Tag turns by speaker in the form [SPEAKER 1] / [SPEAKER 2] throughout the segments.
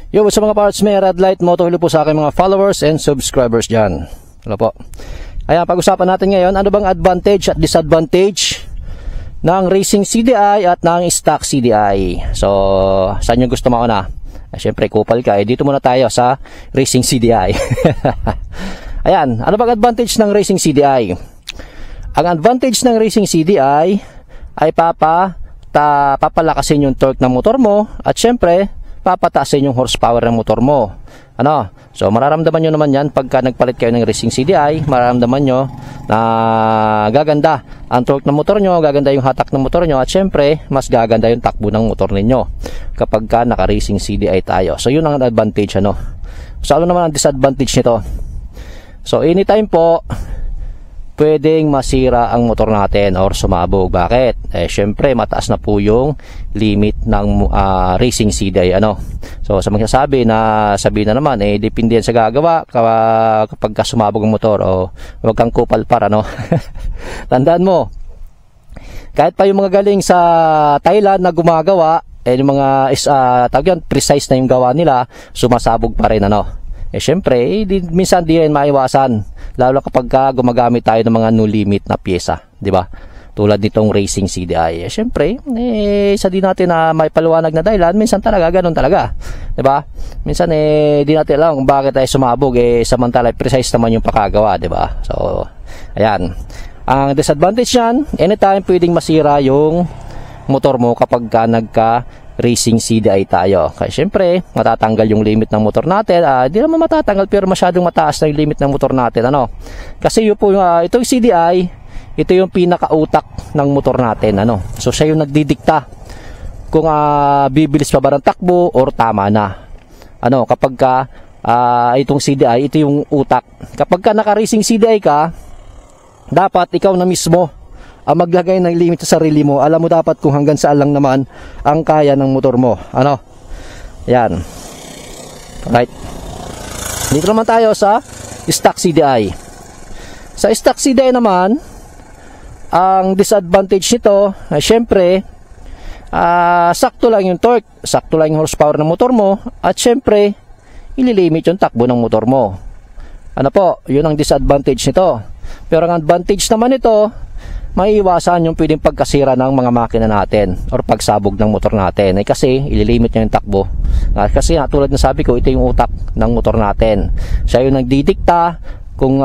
[SPEAKER 1] Yo, sa mga parts, may red light moto. Hello po sa aking mga followers and subscribers dyan. Hello po. Ayan, pag-usapan natin ngayon, ano bang advantage at disadvantage ng racing CDI at ng stock CDI. So, saan yung gusto mauna? Siyempre, kupal ka. Dito muna tayo sa racing CDI. Ayan, ano bang advantage ng racing CDI? Ang advantage ng racing CDI ay papalakasin yung torque ng motor mo at syempre, papataasin yung horsepower ng motor mo. Ano? So, mararamdaman nyo naman yan pagka nagpalit kayo ng racing CDI, mararamdaman nyo na gaganda ang torque ng motor nyo, gaganda yung hatak ng motor nyo, at syempre, mas gaganda yung takbo ng motor ninyo kapag ka naka-racing CDI tayo. So, yun ang advantage, ano? So, ano naman ang disadvantage nito? So, anytime po, pwedeng masira ang motor natin or sumabog. Bakit? Syempre, mataas na po yung limit ng racing CDI. Ano? So, sa magsasabi na sabihin na naman, depende yan sa gagawa kapag sumabog ang motor o huwag kang kupal para, no? Tandaan mo, kahit pa yung mga galing sa Thailand na gumagawa, yung mga precise na yung gawa nila, sumasabog pa rin, ano? Syempre, minsan di yan maiwasan, lalo kapag gumagamit tayo ng mga no limit na pyesa, di ba? Tulad nitong racing CDI. Syempre, sa di natin na may paliwanag na dahilan, minsan talaga ganun talaga, di ba? Minsan di natin alam kung bakit tayo sumabog, samantala precise naman yung pakagawa, di ba? So, ayan. Ang disadvantage niyan, anytime pwedeng masira yung motor mo kapag nagka-racing CDI tayo. Kaya syempre, matatanggal yung limit ng motor natin. Di naman matatanggal pero masyadong mataas na yung limit ng motor natin. Ano? Kasi yun po, itong CDI, ito yung pinakautak ng motor natin. Ano? So siya yung nagdidikta kung bibilis pa ba ng takbo or tama na. Ano? Kapag itong CDI, ito yung utak. Kapag naka-racing CDI ka, dapat ikaw na mismo ang maglagay ng limit sa sarili mo. Alam mo dapat kung hanggang saan lang naman ang kaya ng motor mo. Ano? Yan. Alright. Dito naman tayo sa stock CDI. Sa stock CDI naman, ang disadvantage nito, syempre, sakto lang yung torque, sakto lang yung horsepower ng motor mo, at syempre, ililimit yung takbo ng motor mo. Ano po? Yun ang disadvantage nito. Pero ang advantage naman ito, maiiwasan yung pwedeng pagkasira ng mga makina natin or pagsabog ng motor natin. Kasi ililimit niya yung takbo. Kasi tulad na sabi ko, ito yung utak ng motor natin. Siya yung nagdidikta kung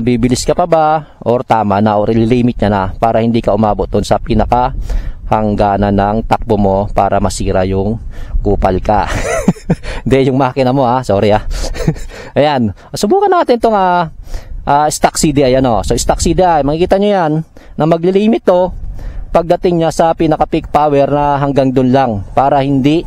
[SPEAKER 1] bibilis ka pa ba or tama na or ililimit niya na para hindi ka umabot doon sa pinaka hangganan ng takbo mo para masira yung kupal ka. Hindi yung makina mo, sorry. Ayan, subukan natin itong stock CDI. Ano? So stock CDI, makikita nyo yan na maglilimit to pagdating niya sa pinaka peak power na hanggang dun lang para hindi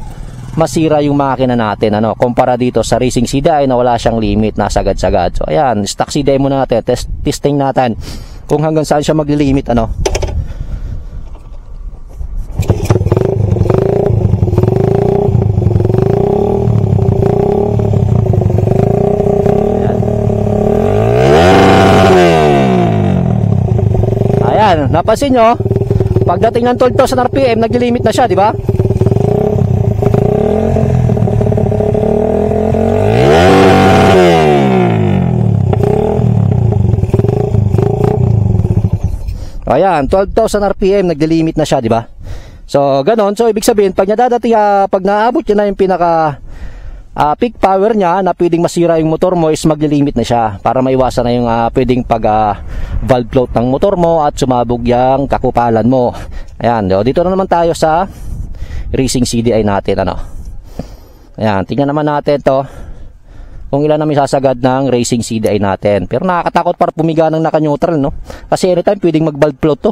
[SPEAKER 1] masira yung makina natin. Ano? Kumpara dito sa racing CDI na wala siyang limit, nasagad-sagad. So ayan, stock CDI muna natin, testing natin kung hanggang saan siya maglilimit. Ano? Napansin nyo, pagdating ng 12,000 RPM, nag-limit na siya, di ba? Ayan, 12,000 RPM, nag-limit na siya, di ba? So, ganon. So, ibig sabihin, pag pag naabot niya na yung pinaka peak power niya na pwedeng masira yung motor mo, is maglilimit na siya para maiwasan na yung pwedeng valve float ng motor mo at sumabog yung kakupalan mo. Ayan, dito na naman tayo sa racing CDI natin. Ano? Ayan, tingnan naman natin to kung ilan na may sasagad ng racing CDI natin. Pero nakakatakot para pumiga ng naka-neutral, no? Kasi anytime pwedeng mag-valve float to,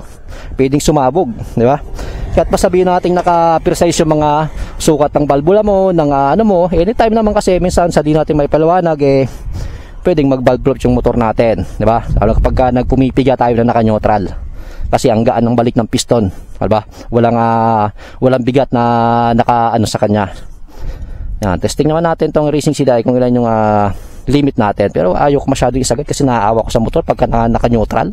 [SPEAKER 1] pwedeng sumabog, di ba? Kahit pa sabihin natin naka-precise yung mga sukat ng valvula mo, ng ano mo, anytime naman kasi minsan sa di natin may paliwanag, pwedeng mag-valve float yung motor natin, di ba? Lalo kapag nagpumipiga tayo na naka-neutral. Kasi ang gaan ng balik ng piston, di ba? Walang bigat na naka-ano sa kanya. Yan, testing naman natin tong racing CDI kung ilan yung limit natin. Pero ayoko masyadong isagad kasi naaawa ko sa motor pagka naka-neutral.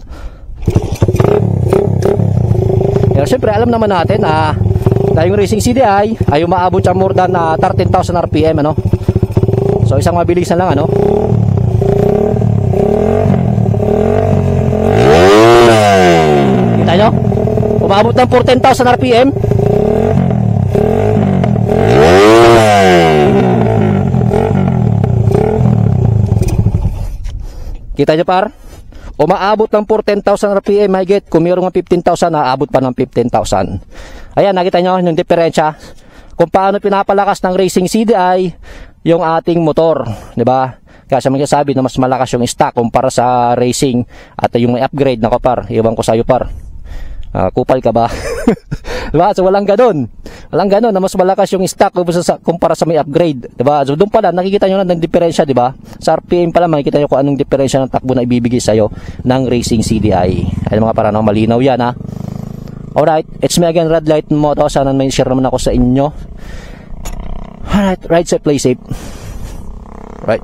[SPEAKER 1] Pero syempre alam naman natin Dahil yung racing CDI ay umaabot siya more than 13,000 RPM, ano. So isang mabilis na lang, ano. Kita nyo? Umaabot ng 14,000 RPM. Kita nyo, par? Umaabot ng 14,000 RPM, may get. Kung mayroong 15,000, naabot pa ng 15,000. Ayan, nakita nyo yung diferensya kung paano pinapalakas ng racing CDI yung ating motor, di ba? Kaya sa mga sabi na mas malakas yung stock kumpara sa racing at yung may upgrade na ko, par. Iwan ko sa iyo, par. Kupal ka ba? Diba? So walang ganun. Walang ganun na mas malakas yung stock kumpara sa may upgrade. Diba? So doon pala nakikita nyo na ng diferensya, diba? Sa RPM pala makikita nyo kung anong diferensya ng takbo na ibibigay sa'yo ng racing CDI. Ay mga parang malinaw yan, ha? Alright, it's me again, Red Light Moto. Sana may share naman ako sa inyo. Alright, ride safe, play safe. Right.